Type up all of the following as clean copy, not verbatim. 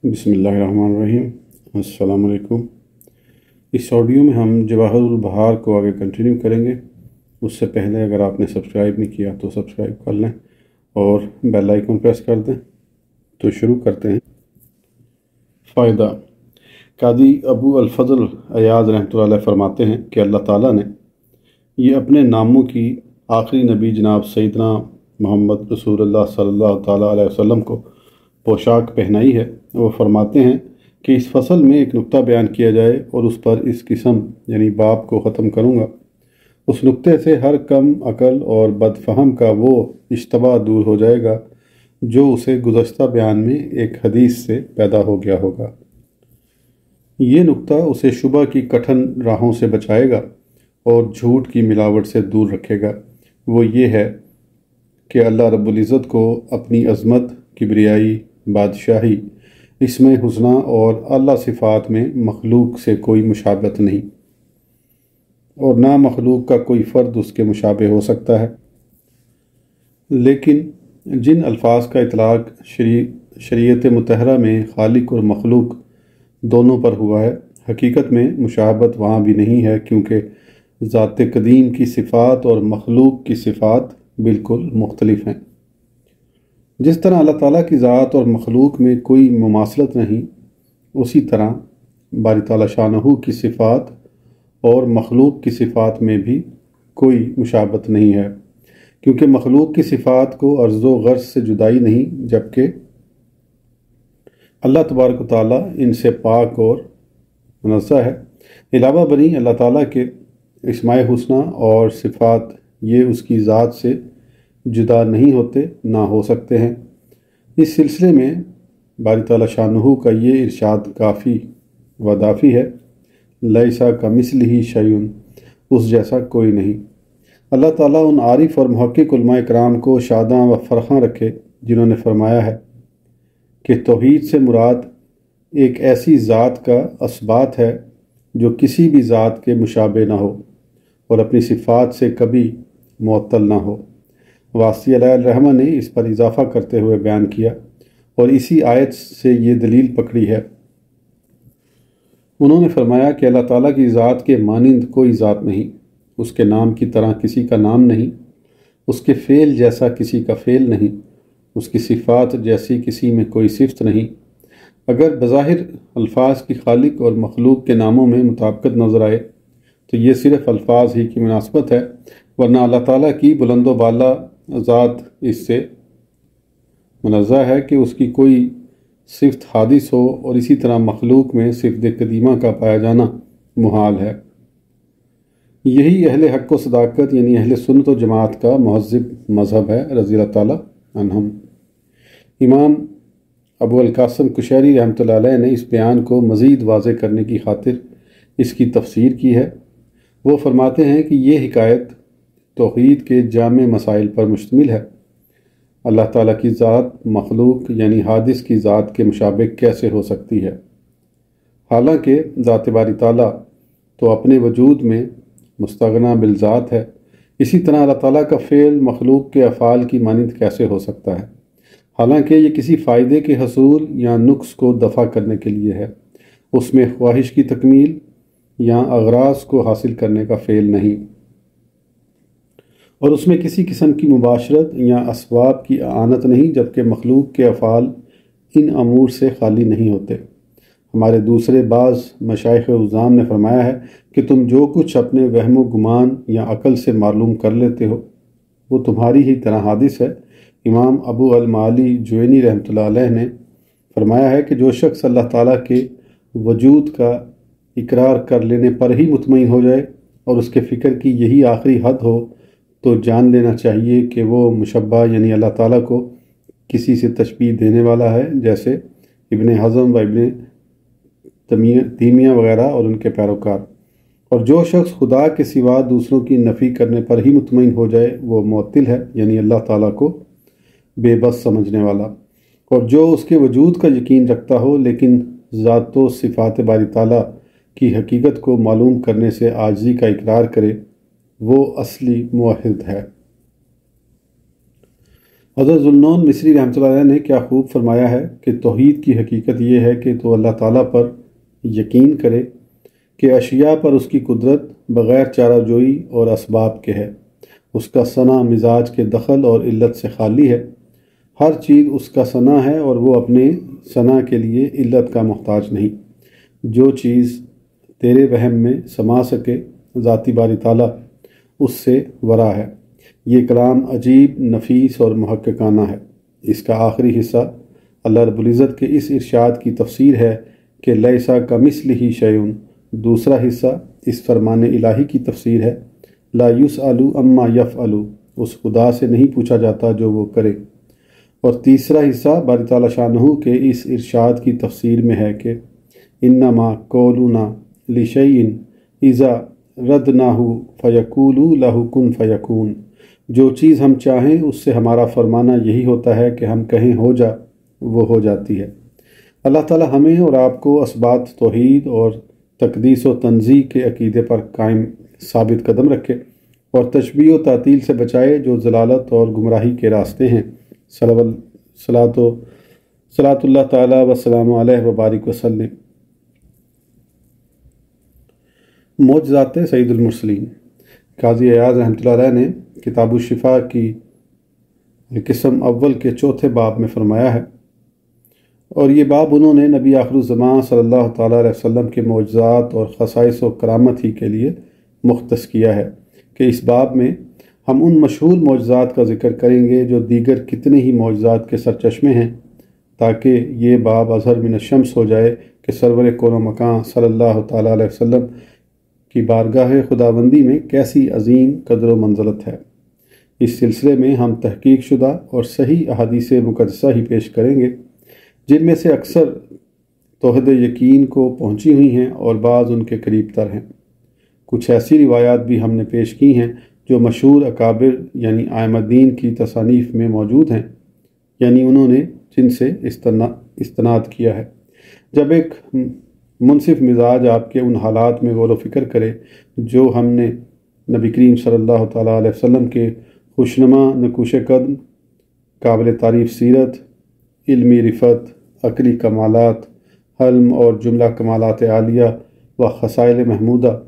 بسم اللہ الرحمن الرحیم۔ السلام علیکم۔ اس آڈیو میں ہم جواہر البحار کو آگے کنٹینیو کریں گے۔ اس سے پہلے اگر آپ نے سبسکرائب نہیں کیا تو سبسکرائب کر لیں اور بیل آئیکن پریس کر دیں۔ تو شروع کرتے ہیں۔ فائدہ۔ قاضی ابو الفضل عیاض رحمۃ اللہ علیہ فرماتے ہیں کہ اللہ تعالیٰ نے یہ اپنے ناموں کی آخری نبی جناب سیدنا محمد رسول اللہ صلی اللہ تعالیٰ علیہ وسلم کو پوشاک پہنائی ہے۔ وہ فرماتے ہیں کہ اس فصل میں ایک نقطہ بیان کیا جائے اور اس پر اس قسم یعنی باب کو ختم کروں گا۔ اس نقطے سے ہر کم عقل اور بد فہم کا وہ اشتباہ دور ہو جائے گا جو اسے گزشتہ بیان میں ایک حدیث سے پیدا ہو گیا ہوگا۔ یہ نقطہ اسے شبہ کی کٹھن راہوں سے بچائے گا اور جھوٹ کی ملاوٹ سے دور رکھے گا۔ وہ یہ ہے کہ اللہ رب العزت کو اپنی عظمت، کبریائی، بادشاہی، اسم حسنہ اور اعلیٰ صفات میں مخلوق سے کوئی مشابہت نہیں، اور نہ مخلوق کا کوئی فرد اس کے مشابہ ہو سکتا ہے۔ لیکن جن الفاظ کا اطلاق شریعت مطہرہ میں خالق اور مخلوق دونوں پر ہوا ہے، حقیقت میں مشابہت وہاں بھی نہیں ہے، کیونکہ ذات قدیم کی صفات اور مخلوق کی صفات بالکل مختلف ہیں۔ جس طرح اللہ تعالیٰ کی ذات اور مخلوق میں کوئی مماثلت نہیں، اسی طرح باری تعالیٰ شانہ کی صفات اور مخلوق کی صفات میں بھی کوئی مشابہت نہیں ہے، کیونکہ مخلوق کی صفات کو عرض و غرض سے جدائی نہیں، جبکہ اللہ تبارک و تعالیٰ ان سے پاک اور منزہ ہے۔ علاوہ بری اللہ تعالیٰ کے اسماء حسنہ اور صفات یہ اس کی ذات سے جدا نہیں ہوتے، نہ ہو سکتے ہیں۔ اس سلسلے میں باری تعالیٰ شانہ کا یہ ارشاد کافی و دافی ہے، لیسا کمثلہ شیء، اس جیسا کوئی نہیں۔ اللہ تعالیٰ ان عارف اور محقق علماء کرام کو شاداں و فرحاں رکھے جنہوں نے فرمایا ہے کہ توحید سے مراد ایک ایسی ذات کا اثبات ہے جو کسی بھی ذات کے مشابہ نہ ہو اور اپنی صفات سے کبھی معطل نہ ہو۔ واسطی علیہ الرحمہ نے اس پر اضافہ کرتے ہوئے بیان کیا اور اسی آیت سے یہ دلیل پکڑی ہے۔ انہوں نے فرمایا کہ اللہ تعالیٰ کی ذات کے مانند کوئی ذات نہیں، اس کے نام کی طرح کسی کا نام نہیں، اس کے فعل جیسا کسی کا فعل نہیں، اس کی صفات جیسی کسی میں کوئی صفت نہیں۔ اگر بظاہر الفاظ کی خالق اور مخلوق کے ناموں میں مطابقت نظر آئے تو یہ صرف الفاظ ہی کی مناسبت ہے، ورنہ اللہ تعالیٰ کی بلند و بالا ذات اس سے منزہ ہے کہ اس کی کوئی صفت حادث ہو، اور اسی طرح مخلوق میں صفت قدیمہ کا پایا جانا محال ہے۔ یہی اہل حق و صداقت یعنی اہل سنت و جماعت کا مہذب مذہب ہے رضی اللہ تعالیٰ عنہم۔ امام ابو القاسم کشیری رحمۃ اللہ علیہ نے اس بیان کو مزید واضح کرنے کی خاطر اس کی تفسیر کی ہے۔ وہ فرماتے ہیں کہ یہ حکایت توحید کے جامع مسائل پر مشتمل ہے۔ اللہ تعالیٰ کی ذات مخلوق یعنی حادث کی ذات کے مشابہ کیسے ہو سکتی ہے، حالانکہ ذات باری تعالیٰ تو اپنے وجود میں مستغنی بالذات ہے۔ اسی طرح اللہ تعالیٰ کا فعل مخلوق کے افعال کی مانند کیسے ہو سکتا ہے، حالانکہ یہ کسی فائدے کے حصول یا نقص کو دفع کرنے کے لیے ہے، اس میں خواہش کی تکمیل یا اغراض کو حاصل کرنے کا فعل نہیں، اور اس میں کسی قسم کی مباشرت یا اسباب کی اعانت نہیں، جبکہ مخلوق کے افعال ان امور سے خالی نہیں ہوتے۔ ہمارے دوسرے بعض مشائخ عظام نے فرمایا ہے کہ تم جو کچھ اپنے وہم و گمان یا عقل سے معلوم کر لیتے ہو وہ تمہاری ہی طرح حادث ہے۔ امام ابو المعالی جوینی رحمۃ اللہ علیہ نے فرمایا ہے کہ جو شخص اللہ تعالیٰ کے وجود کا اقرار کر لینے پر ہی مطمئن ہو جائے اور اس کے فکر کی یہی آخری حد ہو تو جان لینا چاہیے کہ وہ مشبہ یعنی اللہ تعالیٰ کو کسی سے تشبیہ دینے والا ہے، جیسے ابن حزم و ابن تیمیہ وغیرہ اور ان کے پیروکار۔ اور جو شخص خدا کے سوا دوسروں کی نفی کرنے پر ہی مطمئن ہو جائے وہ معطل ہے، یعنی اللہ تعالیٰ کو بے بس سمجھنے والا۔ اور جو اس کے وجود کا یقین رکھتا ہو لیکن ذات و صفات باری تعالیٰ کی حقیقت کو معلوم کرنے سے عاجزی کا اقرار کرے وہ اصلی موحد ہے۔ حضرت ذوالنون مصری رحمۃ اللہ علیہ نے کیا خوب فرمایا ہے کہ توحید کی حقیقت یہ ہے کہ تو اللہ تعالیٰ پر یقین کرے کہ اشیاء پر اس کی قدرت بغیر چارہ جوئی اور اسباب کے ہے، اس کا ثنا مزاج کے دخل اور علت سے خالی ہے، ہر چیز اس کا ثنا ہے اور وہ اپنے ثنا کے لیے علت کا محتاج نہیں۔ جو چیز تیرے وہم میں سما سکے ذاتی باری تعالیٰ اس سے ورا ہے۔ یہ کلام عجیب، نفیس اور محققانہ ہے۔ اس کا آخری حصہ اللہ رب العزت کے اس ارشاد کی تفسیر ہے کہ لیسا کمثلہ شیء، دوسرا حصہ اس فرمان الہی کی تفسیر ہے لا یسأل عما یفعل، اس خدا سے نہیں پوچھا جاتا جو وہ کرے، اور تیسرا حصہ باری تعالیٰ شانہ کے اس ارشاد کی تفسیر میں ہے کہ انما قولنا لشیء اذا ردناہ فیقول لہ کن فیکون، جو چیز ہم چاہیں اس سے ہمارا فرمانا یہی ہوتا ہے کہ ہم کہیں ہو جا، وہ ہو جاتی ہے۔ اللہ تعالیٰ ہمیں اور آپ کو اثبات توحید اور تقدیس و تنزیہ کے عقیدے پر قائم ثابت قدم رکھے اور تشبیہ و تعطیل سے بچائے جو ضلالت اور گمراہی کے راستے ہیں۔ صلاۃ اللہ تعالیٰ وسلام علیہ وبارک وسلم۔ معجزات سید المرسلین۔ قاضی ایاز رحمۃ اللہ علیہ نے کتاب الشفا کی قسم اول کے چوتھے باب میں فرمایا ہے، اور یہ باب انہوں نے نبی آخر الزمان صلی اللہ تعالیٰ علیہ وسلم کے معجزات اور خصائص و کرامت ہی کے لیے مختص کیا ہے کہ اس باب میں ہم ان مشہور معجزات کا ذکر کریں گے جو دیگر کتنے ہی معجزات کے سرچشمے ہیں، تاکہ یہ باب اظہر من الشمس ہو جائے کہ سرور کون و مکان صلی اللہ تعالیٰ علیہ وسلم کی بارگاہ خداوندی میں کیسی عظیم قدر و منزلت ہے۔ اس سلسلے میں ہم تحقیق شدہ اور صحیح احادیث مقدسہ ہی پیش کریں گے، جن میں سے اکثر توحید یقین کو پہنچی ہوئی ہیں اور بعض ان کے قریب تر ہیں۔ کچھ ایسی روایات بھی ہم نے پیش کی ہیں جو مشہور اکابر یعنی ائمہ دین کی تصانیف میں موجود ہیں، یعنی انہوں نے جن سے استناد کیا ہے۔ جب ایک منصف مزاج آپ کے ان حالات میں غور و فکر کرے جو ہم نے نبی کریم صلی اللہ تعالیٰ علیہ وسلم کے خوشنما نقوش قدم، قابل تعریف سیرت، علمی رفت، عقلی کمالات، حلم اور جملہ کمالات عالیہ و خصائل محمودہ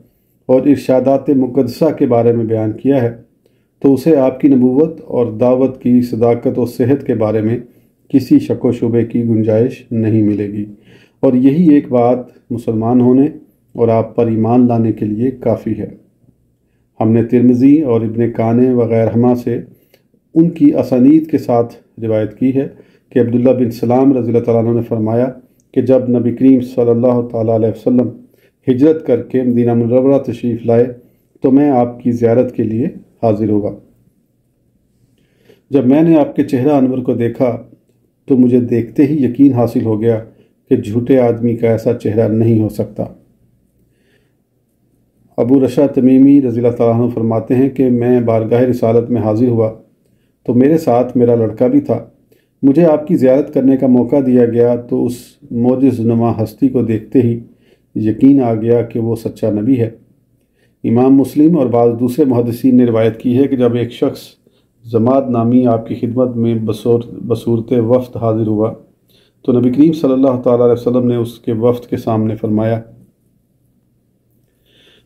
اور ارشادات مقدسہ کے بارے میں بیان کیا ہے، تو اسے آپ کی نبوت اور دعوت کی صداقت و صحت کے بارے میں کسی شک و شبے کی گنجائش نہیں ملے گی، اور یہی ایک بات مسلمان ہونے اور آپ پر ایمان لانے کے لیے کافی ہے۔ ہم نے ترمذی اور ابن کانے وغیرہما سے ان کی اسانید کے ساتھ روایت کی ہے کہ عبداللہ بن سلام رضی اللہ تعالیٰ عنہ نے فرمایا کہ جب نبی کریم صلی اللہ تعالیٰ علیہ وسلم ہجرت کر کے مدینہ منورہ تشریف لائے تو میں آپ کی زیارت کے لیے حاضر ہوا۔ جب میں نے آپ کے چہرہ انور کو دیکھا تو مجھے دیکھتے ہی یقین حاصل ہو گیا کہ جھوٹے آدمی کا ایسا چہرہ نہیں ہو سکتا۔ ابو رشا تمیمی رضی اللہ تعالیٰ عنہ فرماتے ہیں کہ میں بارگاہ رسالت میں حاضر ہوا تو میرے ساتھ میرا لڑکا بھی تھا۔ مجھے آپ کی زیارت کرنے کا موقع دیا گیا تو اس معجز نما ہستی کو دیکھتے ہی یقین آ گیا کہ وہ سچا نبی ہے۔ امام مسلم اور بعض دوسرے محدثین نے روایت کی ہے کہ جب ایک شخص زماد نامی آپ کی خدمت میں بصورت وفد حاضر ہوا تو نبی کریم صلی اللہ تعالیٰ علیہ وسلم نے اس کے وفد کے سامنے فرمایا،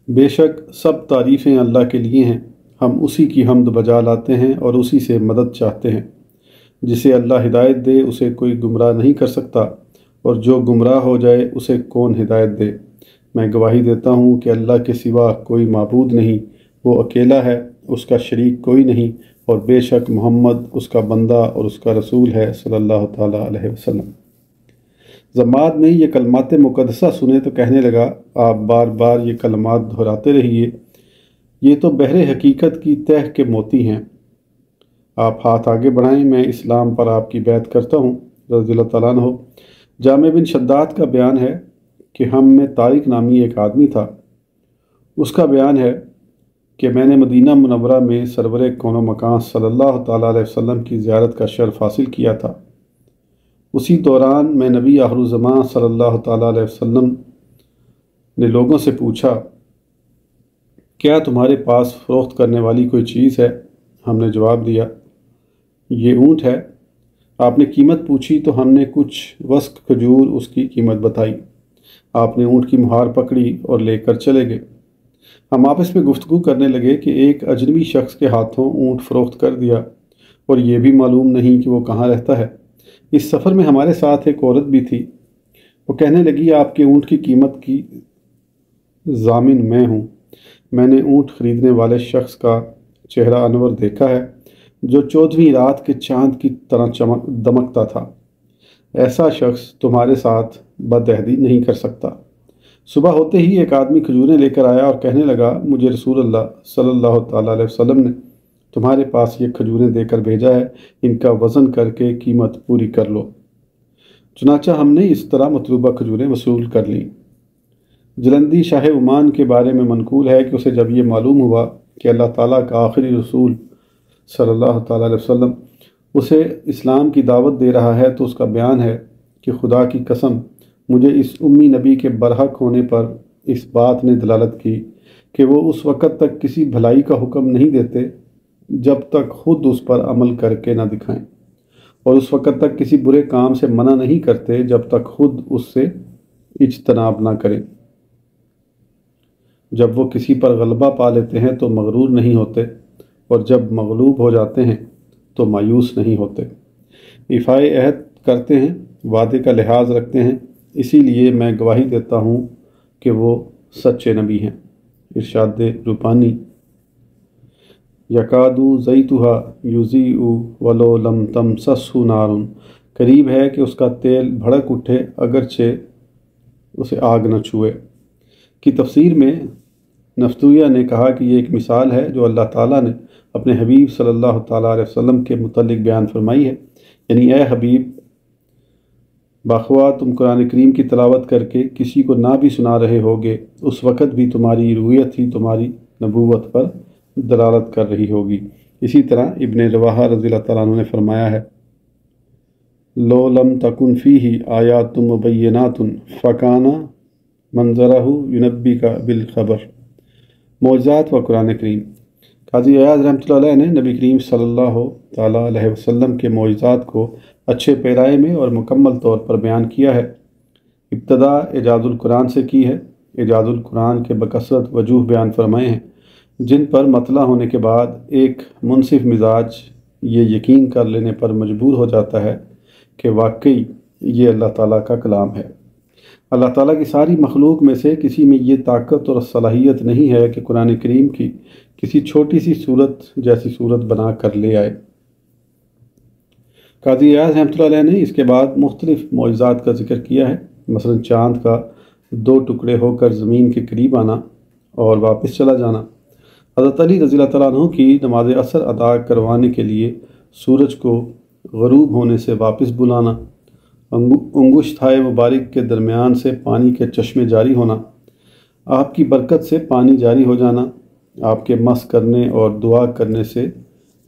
بے شک سب تعریفیں اللہ کے لیے ہیں، ہم اسی کی حمد بجا لاتے ہیں اور اسی سے مدد چاہتے ہیں۔ جسے اللہ ہدایت دے اسے کوئی گمراہ نہیں کر سکتا، اور جو گمراہ ہو جائے اسے کون ہدایت دے۔ میں گواہی دیتا ہوں کہ اللہ کے سوا کوئی معبود نہیں، وہ اکیلا ہے، اس کا شریک کوئی نہیں، اور بے شک محمد اس کا بندہ اور اس کا رسول ہے صلی اللہ تعالیٰ علیہ وسلم۔ زماد نے یہ کلمات مقدسہ سنے تو کہنے لگا، آپ بار بار یہ کلمات دہراتے رہیے، یہ تو بحر حقیقت کی تہ کے موتی ہیں۔ آپ ہاتھ آگے بڑھائیں، میں اسلام پر آپ کی بیعت کرتا ہوں رضی اللہ تعالیٰ عنہ۔ جامع بن شداد کا بیان ہے کہ ہم میں طارق نامی ایک آدمی تھا۔ اس کا بیان ہے کہ میں نے مدینہ منورہ میں سرور کون و مکان صلی اللہ تعالیٰ علیہ وسلم کی زیارت کا شرف حاصل کیا تھا۔ اسی دوران میں نبی آخر الزمان صلی اللہ تعالیٰ علیہ وسلم نے لوگوں سے پوچھا، کیا تمہارے پاس فروخت کرنے والی کوئی چیز ہے؟ ہم نے جواب دیا، یہ اونٹ ہے۔ آپ نے قیمت پوچھی تو ہم نے کچھ وسق کھجور اس کی قیمت بتائی۔ آپ نے اونٹ کی مہار پکڑی اور لے کر چلے گئے۔ ہم آپس میں گفتگو کرنے لگے کہ ایک اجنبی شخص کے ہاتھوں اونٹ فروخت کر دیا اور یہ بھی معلوم نہیں کہ وہ کہاں رہتا ہے۔ اس سفر میں ہمارے ساتھ ایک عورت بھی تھی۔ وہ کہنے لگی آپ کے اونٹ کی قیمت کی ضامن میں ہوں۔ میں نے اونٹ خریدنے والے شخص کا چہرہ انور دیکھا ہے جو 14ویں رات کے چاند کی طرح دمکتا تھا۔ ایسا شخص تمہارے ساتھ بدعہدی نہیں کر سکتا۔ صبح ہوتے ہی ایک آدمی کھجوریں لے کر آیا اور کہنے لگا مجھے رسول اللہ صلی اللہ تعالیٰ علیہ وسلم نے تمہارے پاس یہ کھجوریں دے کر بھیجا ہے، ان کا وزن کر کے قیمت پوری کر لو۔ چنانچہ ہم نے اس طرح مطلوبہ کھجوریں وصول کر لیں۔ جلندی شاہ عمان کے بارے میں منقول ہے کہ اسے جب یہ معلوم ہوا کہ اللہ تعالیٰ کا آخری رسول صلی اللہ تعالیٰ علیہ وسلم اسے اسلام کی دعوت دے رہا ہے تو اس کا بیان ہے کہ خدا کی قسم مجھے اس امی نبی کے برحق ہونے پر اس بات نے دلالت کی کہ وہ اس وقت تک کسی بھلائی کا حکم نہیں دیتے جب تک خود اس پر عمل کر کے نہ دکھائیں، اور اس وقت تک کسی برے کام سے منع نہیں کرتے جب تک خود اس سے اجتناب نہ کریں۔ جب وہ کسی پر غلبہ پا لیتے ہیں تو مغرور نہیں ہوتے، اور جب مغلوب ہو جاتے ہیں تو مایوس نہیں ہوتے۔ ایفائے عہد کرتے ہیں، وعدے کا لحاظ رکھتے ہیں، اسی لیے میں گواہی دیتا ہوں کہ وہ سچے نبی ہیں۔ ارشاد ربانی یکادو زیتھا یضیء ولو لم تمسسہ نار، قریب ہے کہ اس کا تیل بھڑک اٹھے اگرچہ اسے آگ نہ چھوئے۔ کی تفسیر میں نفتویہ نے کہا کہ یہ ایک مثال ہے جو اللہ تعالیٰ نے اپنے حبیب صلی اللہ تعالیٰ علیہ وسلم کے متعلق بیان فرمائی ہے، یعنی اے حبیب باخوا تم قرآن کریم کی تلاوت کر کے کسی کو نہ بھی سنا رہے ہوگے اس وقت بھی تمہاری رویت ہی تمہاری نبوت پر دلالت کر رہی ہوگی۔ اسی طرح ابن رواحہ رضی اللہ تعالیٰ عنہ نے فرمایا ہے لو لم تکن فیہ آیات مبینات فکان منظرہ ینبی کا بالخبر۔ معجزات و قرآن کریم۔ قاضی ایاز رحمۃ اللہ علیہ نے نبی کریم صلی اللہ تعالیٰ علیہ وسلم کے معجزات کو اچھے پیرائے میں اور مکمل طور پر بیان کیا ہے۔ ابتدا اعجاز القرآن سے کی ہے۔ اعجاز القرآن کے بکثرت وجوہ بیان فرمائے ہیں جن پر مطلع ہونے کے بعد ایک منصف مزاج یہ یقین کر لینے پر مجبور ہو جاتا ہے کہ واقعی یہ اللہ تعالیٰ کا کلام ہے۔ اللہ تعالیٰ کی ساری مخلوق میں سے کسی میں یہ طاقت اور صلاحیت نہیں ہے کہ قرآن کریم کی کسی چھوٹی سی صورت جیسی صورت بنا کر لے آئے۔ قاضی ایاز رحمۃ اللہ علیہ نے اس کے بعد مختلف معجزات کا ذکر کیا ہے، مثلا چاند کا 2 ٹکڑے ہو کر زمین کے قریب آنا اور واپس چلا جانا، حضرت علی رضی اللہ تعالیٰ عنہ کی نماز عصر ادا کروانے کے لیے سورج کو غروب ہونے سے واپس بلانا، انگشتھائے مبارک کے درمیان سے پانی کے چشمے جاری ہونا، آپ کی برکت سے پانی جاری ہو جانا، آپ کے مس کرنے اور دعا کرنے سے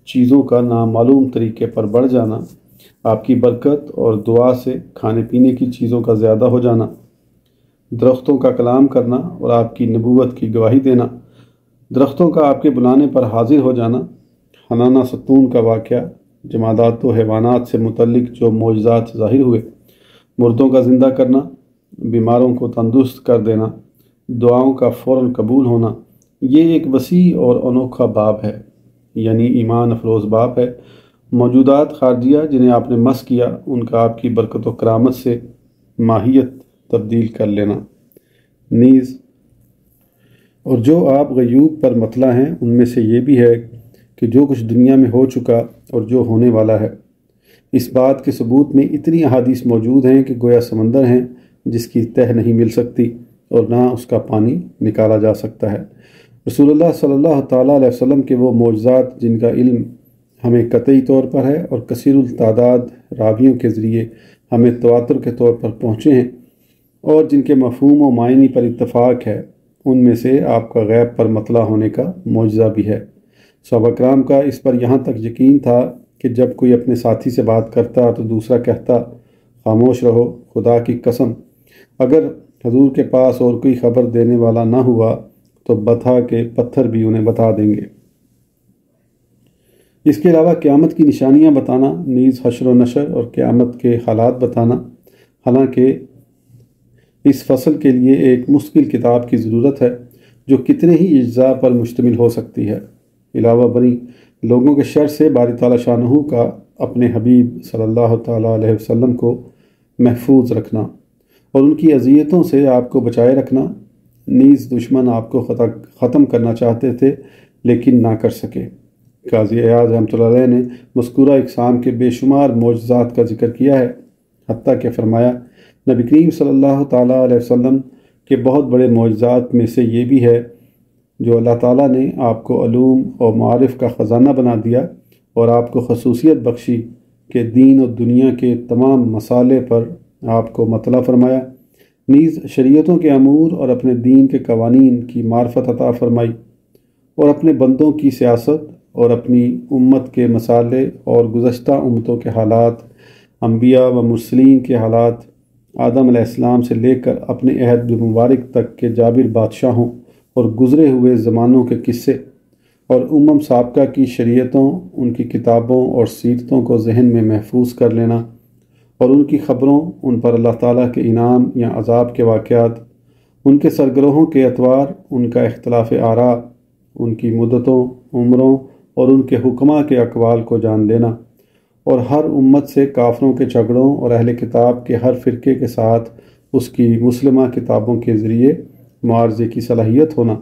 چیزوں کا نامعلوم طریقے پر بڑھ جانا، آپ کی برکت اور دعا سے کھانے پینے کی چیزوں کا زیادہ ہو جانا، درختوں کا کلام کرنا اور آپ کی نبوت کی گواہی دینا، درختوں کا آپ کے بلانے پر حاضر ہو جانا، حنانہ ستون کا واقعہ، جمادات و حیوانات سے متعلق جو معجزات ظاہر ہوئے، مردوں کا زندہ کرنا، بیماروں کو تندرست کر دینا، دعاؤں کا فوراً قبول ہونا، یہ ایک وسیع اور انوکھا باب ہے، یعنی ایمان افروز باب ہے۔ موجودات خارجیہ جنہیں آپ نے مس کیا ان کا آپ کی برکت و کرامت سے ماہیت تبدیل کر لینا نیز، اور جو آپ غیوب پر مطلع ہیں ان میں سے یہ بھی ہے کہ جو کچھ دنیا میں ہو چکا اور جو ہونے والا ہے۔ اس بات کے ثبوت میں اتنی احادیث موجود ہیں کہ گویا سمندر ہیں جس کی تہ نہیں مل سکتی اور نہ اس کا پانی نکالا جا سکتا ہے۔ رسول اللہ صلی اللہ تعالیٰ علیہ وسلم کے وہ معجزات جن کا علم ہمیں قطعی طور پر ہے اور کثیر التعداد راویوں کے ذریعے ہمیں تواتر کے طور پر پہنچے ہیں اور جن کے مفہوم و معنی پر اتفاق ہے، ان میں سے آپ کا غیب پر مطلع ہونے کا معجزہ بھی ہے۔ صحابہ کرام کا اس پر یہاں تک یقین تھا کہ جب کوئی اپنے ساتھی سے بات کرتا تو دوسرا کہتا خاموش رہو، خدا کی قسم اگر حضور کے پاس اور کوئی خبر دینے والا نہ ہوا تو بتا کہ پتھر بھی انہیں بتا دیں گے۔ اس کے علاوہ قیامت کی نشانیاں بتانا، نیز حشر و نشر اور قیامت کے حالات بتانا، حالانکہ اس فصل کے لیے ایک مستقل کتاب کی ضرورت ہے جو کتنے ہی اجزاء پر مشتمل ہو سکتی ہے۔ علاوہ بری لوگوں کے شر سے باری تعالیٰ شانہ کا اپنے حبیب صلی اللہ تعالیٰ علیہ وسلم کو محفوظ رکھنا اور ان کی اذیتوں سے آپ کو بچائے رکھنا، نیز دشمن آپ کو ختم کرنا چاہتے تھے لیکن نہ کر سکے۔ قاضی ایاز رحمۃ اللہ علیہ نے مذکورہ اقسام کے بے شمار معجزات کا ذکر کیا ہے، حتیٰ کہ فرمایا نبی کریم صلی اللہ تعالیٰ علیہ وسلم کے بہت بڑے معجزات میں سے یہ بھی ہے جو اللہ تعالیٰ نے آپ کو علوم اور معارف کا خزانہ بنا دیا اور آپ کو خصوصیت بخشی کہ دین اور دنیا کے تمام مسائل پر آپ کو مطلع فرمایا، نیز شریعتوں کے امور اور اپنے دین کے قوانین کی معرفت عطا فرمائی، اور اپنے بندوں کی سیاست اور اپنی امت کے مسائل اور گزشتہ امتوں کے حالات، انبیاء و مرسلین کے حالات، آدم علیہ السلام سے لے کر اپنے عہد مبارک تک کے جابر بادشاہوں اور گزرے ہوئے زمانوں کے قصے اور سابقہ کی شریعتوں، ان کی کتابوں اور سیرتوں کو ذہن میں محفوظ کر لینا اور ان کی خبروں، ان پر اللہ تعالیٰ کے انعام یا عذاب کے واقعات، ان کے سرگرہوں کے اطوار، ان کا اختلاف آراء، ان کی مدتوں، عمروں اور ان کے حکماء کے اقوال کو جان لینا، اور ہر امت سے کافروں کے جھگڑوں اور اہل کتاب کے ہر فرقے کے ساتھ اس کی مسلمہ کتابوں کے ذریعے معارضے کی صلاحیت ہونا،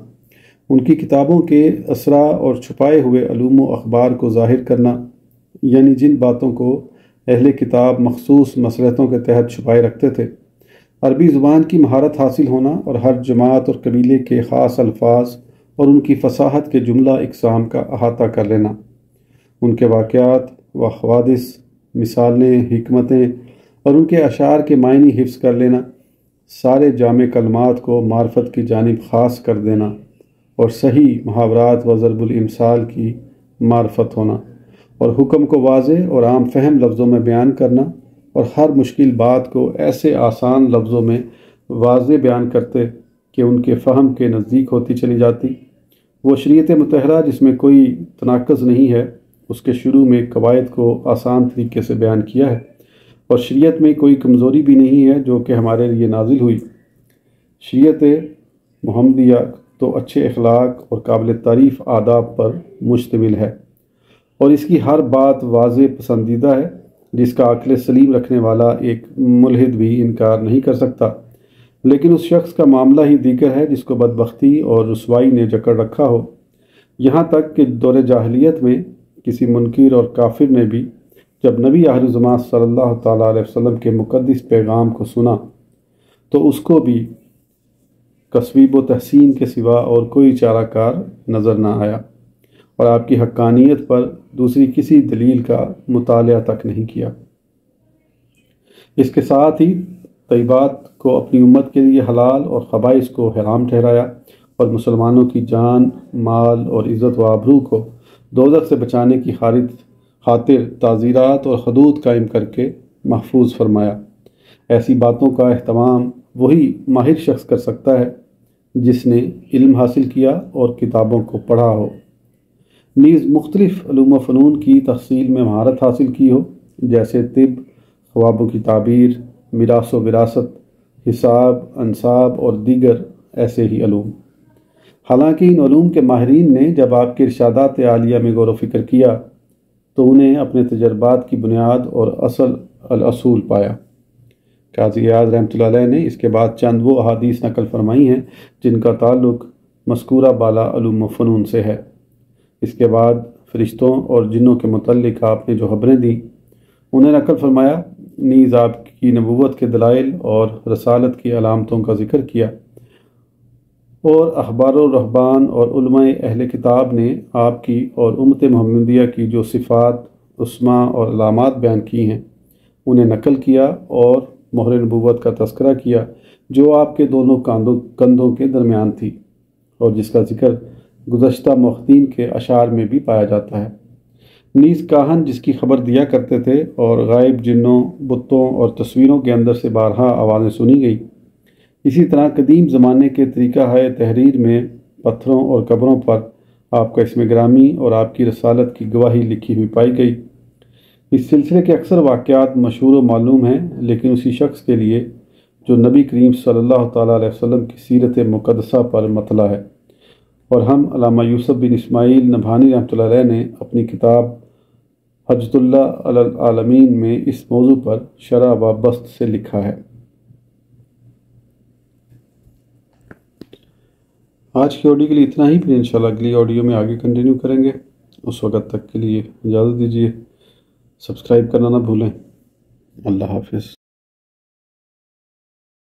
ان کی کتابوں کے اسرار اور چھپائے ہوئے علوم و اخبار کو ظاہر کرنا، یعنی جن باتوں کو اہل کتاب مخصوص مصلحتوں کے تحت چھپائے رکھتے تھے، عربی زبان کی مہارت حاصل ہونا اور ہر جماعت اور قبیلے کے خاص الفاظ اور ان کی فصاحت کے جملہ اقسام کا احاطہ کر لینا، ان کے واقعات و حوادث، مثالیں، حکمتیں اور ان کے اشعار کے معنی حفظ کر لینا، سارے جامع کلمات کو معرفت کی جانب خاص کر دینا اور صحیح محاورات و ضرب الامثال کی معرفت ہونا، اور حکم کو واضح اور عام فہم لفظوں میں بیان کرنا، اور ہر مشکل بات کو ایسے آسان لفظوں میں واضح بیان کرتے کہ ان کے فہم کے نزدیک ہوتی چلی جاتی۔ وہ شریعت مطہرہ جس میں کوئی تناقض نہیں ہے، اس کے شروع میں قواعد کو آسان طریقے سے بیان کیا ہے، اور شریعت میں کوئی کمزوری بھی نہیں ہے جو کہ ہمارے لیے نازل ہوئی۔ شریعت محمدیہ تو اچھے اخلاق اور قابل تعریف آداب پر مشتمل ہے، اور اس کی ہر بات واضح پسندیدہ ہے جس کا عقل سلیم رکھنے والا ایک ملحد بھی انکار نہیں کر سکتا، لیکن اس شخص کا معاملہ ہی دیگر ہے جس کو بدبختی اور رسوائی نے جکڑ رکھا ہو۔ یہاں تک کہ دور جاہلیت میں کسی منکر اور کافر نے بھی جب نبی آخر الزمان صلی اللہ تعالیٰ علیہ وسلم کے مقدس پیغام کو سنا تو اس کو بھی تصویب و تحسین کے سوا اور کوئی چارہ کار نظر نہ آیا، اور آپ کی حقانیت پر دوسری کسی دلیل کا مطالعہ تک نہیں کیا۔ اس کے ساتھ ہی طیبات کو اپنی امت کے لیے حلال اور خبائث کو حرام ٹھہرایا، اور مسلمانوں کی جان، مال اور عزت و آبرو کو دوزخ سے بچانے کی خاطر تعزیرات اور حدود قائم کر کے محفوظ فرمایا۔ ایسی باتوں کا اہتمام وہی ماہر شخص کر سکتا ہے جس نے علم حاصل کیا اور کتابوں کو پڑھا ہو، نیز مختلف علوم و فنون کی تحصیل میں مہارت حاصل کی ہو، جیسے طب، خوابوں کی تعبیر، میراث و وراثت، حساب، انصاب اور دیگر ایسے ہی علوم۔ حالانکہ ان علوم کے ماہرین نے جب آپ کے ارشادات عالیہ میں غور و فکر کیا تو انہیں اپنے تجربات کی بنیاد اور الاصول پایا۔ قاضی ایاز رحمۃ اللہ علیہ نے اس کے بعد چند وہ احادیث نقل فرمائی ہیں جن کا تعلق مذکورہ بالا علوم و فنون سے ہے۔ اس کے بعد فرشتوں اور جنوں کے متعلق آپ نے جو خبریں دیں انہیں نقل فرمایا، نیز آپ کی نبوت کے دلائل اور رسالت کی علامتوں کا ذکر کیا، اور احبار و رہبان اور علماء اہل کتاب نے آپ کی اور امت محمدیہ کی جو صفات، اسماء اور علامات بیان کی ہیں انہیں نقل کیا، اور مہر نبوت کا تذکرہ کیا جو آپ کے دونوں کندھوں کے درمیان تھی، اور جس کا ذکر گزشتہ مؤخرین کے اشعار میں بھی پایا جاتا ہے۔ نیز کاہن جس کی خبر دیا کرتے تھے، اور غائب جنوں، بتوں اور تصویروں کے اندر سے بارہا آوازیں سنی گئی۔ اسی طرح قدیم زمانے کے طریقہ تحریر میں پتھروں اور قبروں پر آپ کا اسم گرامی اور آپ کی رسالت کی گواہی لکھی ہوئی پائی گئی۔ اس سلسلے کے اکثر واقعات مشہور و معلوم ہیں، لیکن اسی شخص کے لیے جو نبی کریم صلی اللہ تعالیٰ علیہ وسلم کی سیرت مقدسہ پر مطلع ہے، اور ہم علامہ یوسف بن اسماعیل نبھانی رحمۃ اللہ علیہ نے اپنی کتاب حجۃ اللہ علی العالمین میں اس موضوع پر شرح و بسط سے لکھا ہے۔ آج کی آڈیو کے لیے اتنا ہی، پھر انشاءاللہ اگلی آڈیو میں آگے کنٹینیو کریں گے۔ اس وقت تک کے لیے اجازت دیجیے، سبسکرائب کرنا نہ بھولیں۔ اللہ حافظ۔